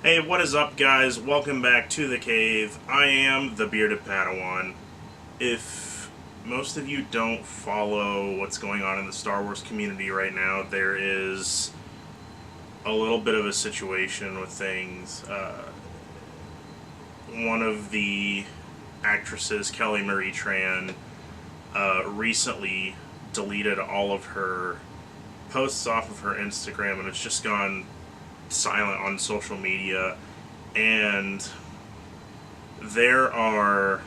Hey, what is up, guys? Welcome back to the cave. I am the Bearded Padawan. If most of you don't follow what's going on in the Star Wars community right now, there is a little bit of a situation with things. One of the actresses, Kelly Marie Tran, recently deleted all of her posts off of her Instagram, and it's just gone silent on social media. And there are,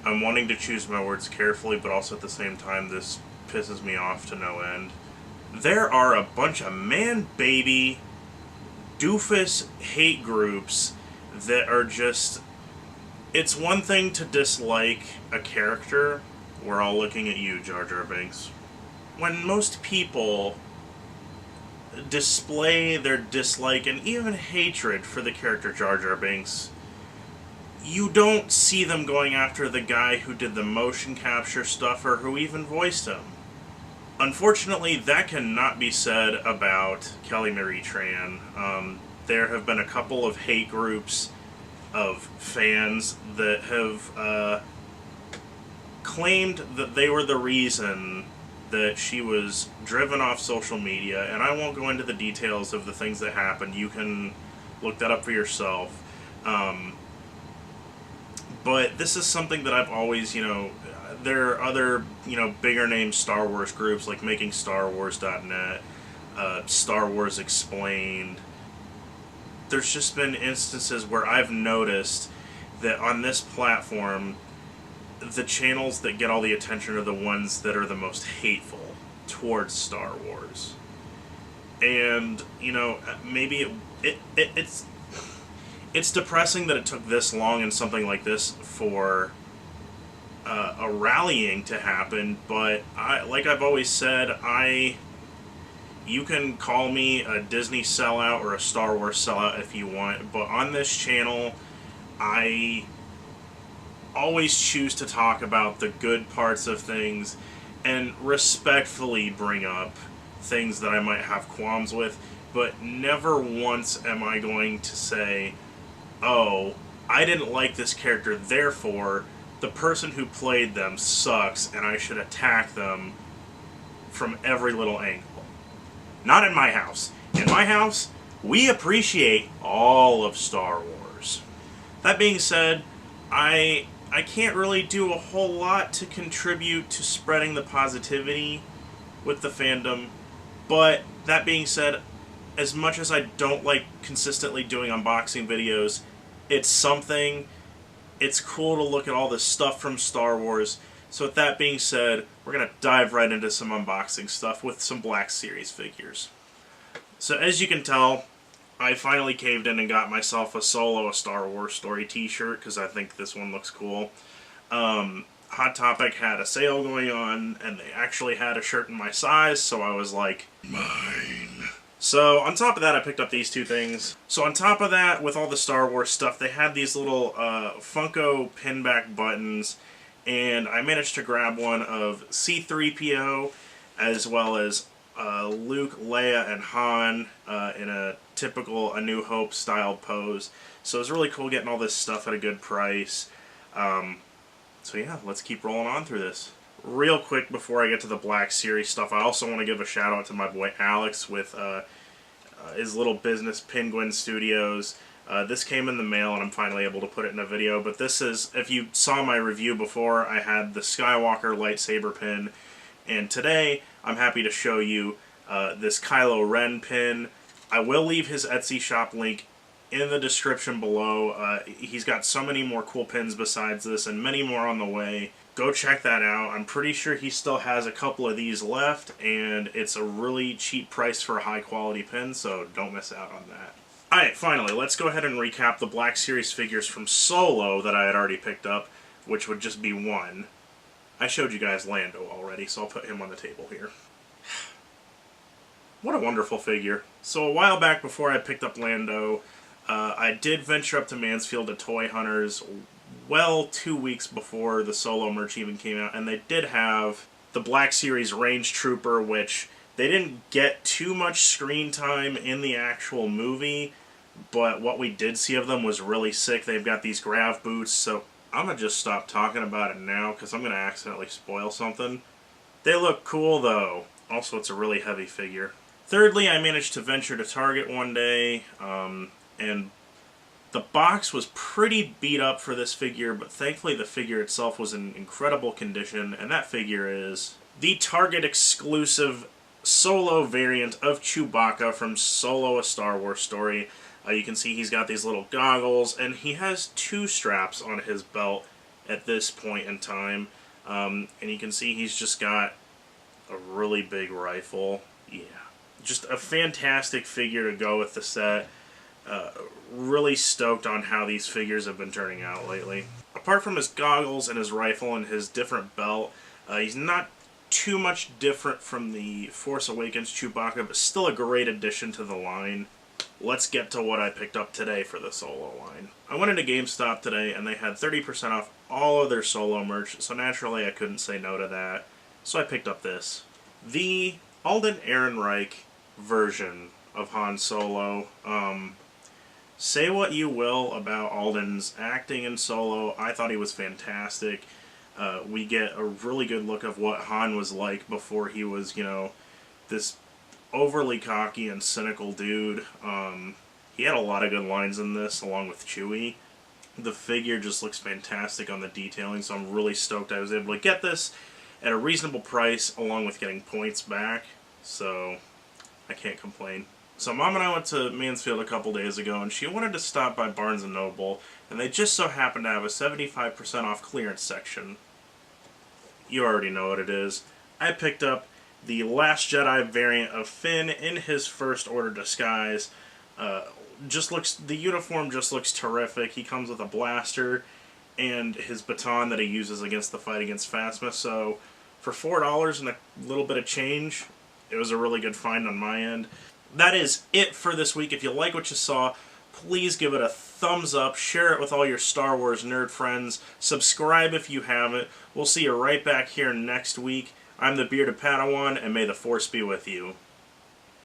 I'm wanting to choose my words carefully, but also at the same time this pisses me off to no end. There are a bunch of man-baby doofus hate groups that are just, it's one thing to dislike a character. We're all looking at you, Jar Jar Binks. When most people display their dislike and even hatred for the character Jar Jar Binks, you don't see them going after the guy who did the motion capture stuff or who even voiced him. Unfortunately, that cannot be said about Kelly Marie Tran. There have been a couple of hate groups of fans that have claimed that they were the reason that she was driven off social media, and I won't go into the details of the things that happened. You can look that up for yourself. But this is something that I've always, there are other, bigger name Star Wars groups like MakingStarWars.net, Star Wars Explained. There's just been instances where I've noticed that on this platform, the channels that get all the attention are the ones that are the most hateful towards Star Wars. And, maybe it's depressing that it took this long and something like this for a rallying to happen, but like I've always said, you can call me a Disney sellout or a Star Wars sellout if you want, but on this channel, I always choose to talk about the good parts of things and respectfully bring up things that I might have qualms with, but never once am I going to say, oh, I didn't like this character, therefore the person who played them sucks and I should attack them from every little angle. Not in my house. In my house, we appreciate all of Star Wars. That being said, I can't really do a whole lot to contribute to spreading the positivity with the fandom, but that being said, as much as I don't like consistently doing unboxing videos, it's something. It's cool to look at all this stuff from Star Wars. So with that being said, we're going to dive right into some unboxing stuff with some Black Series figures. So as you can tell, I finally caved in and got myself a Solo, a Star Wars Story t-shirt, because I think this one looks cool. Hot Topic had a sale going on, and they actually had a shirt in my size, so I was like, mine. So on top of that, I picked up these two things. So on top of that, with all the Star Wars stuff, they had these little Funko pinback buttons, and I managed to grab one of C-3PO, as well as Luke, Leia, and Han in a typical A New Hope style pose. So it was really cool getting all this stuff at a good price. So yeah, let's keep rolling on through this. Real quick before I get to the Black Series stuff, I also want to give a shout out to my boy Alex with his little business, Penguin Studios. This came in the mail and I'm finally able to put it in a video, but this is, if you saw my review before, I had the Skywalker lightsaber pin, and today I'm happy to show you this Kylo Ren pin. I will leave his Etsy shop link in the description below. He's got so many more cool pins besides this and many more on the way. Go check that out. I'm pretty sure he still has a couple of these left, and it's a really cheap price for a high quality pin, so don't miss out on that. Alright, finally, let's go ahead and recap the Black Series figures from Solo that I had already picked up, which would just be one. I showed you guys Lando already, so I'll put him on the table here. What a wonderful figure. So a while back before I picked up Lando, I did venture up to Mansfield at Toy Hunters, well, 2 weeks before the Solo merch even came out, and they did have the Black Series Range Trooper, which they didn't get too much screen time in the actual movie, but what we did see of them was really sick. They've got these grav boots, so I'm going to just stop talking about it now because I'm going to accidentally spoil something. They look cool, though. Also, it's a really heavy figure. Thirdly, I managed to venture to Target one day, and the box was pretty beat up for this figure, but thankfully the figure itself was in incredible condition, and that figure is the Target exclusive Solo variant of Chewbacca from Solo: A Star Wars Story. You can see he's got these little goggles, and he has 2 straps on his belt at this point in time. And you can see he's just got a really big rifle. Yeah. Just a fantastic figure to go with the set. Really stoked on how these figures have been turning out lately. Apart from his goggles and his rifle and his different belt, he's not too much different from the Force Awakens Chewbacca, but still a great addition to the line. Let's get to what I picked up today for the Solo line. I went into GameStop today and they had 30% off all of their Solo merch, so naturally I couldn't say no to that. So I picked up this. The Alden Ehrenreich version of Han Solo. Say what you will about Alden's acting in Solo, I thought he was fantastic. We get a really good look of what Han was like before he was, you know, this overly cocky and cynical dude. He had a lot of good lines in this, along with Chewie. The figure just looks fantastic on the detailing, so I'm really stoked I was able to get this at a reasonable price, along with getting points back, so I can't complain. So Mom and I went to Mansfield a couple days ago, and she wanted to stop by Barnes & Noble, and they just so happened to have a 75% off clearance section. You already know what it is. I picked up the Last Jedi variant of Finn in his First Order disguise. The uniform just looks terrific. He comes with a blaster and his baton that he uses against the fight against Phasma. So for $4 and a little bit of change, it was a really good find on my end. That is it for this week. If you like what you saw, please give it a thumbs up, share it with all your Star Wars nerd friends, subscribe if you haven't. We'll see you right back here next week. I'm the Bearded Padawan, and may the Force be with you.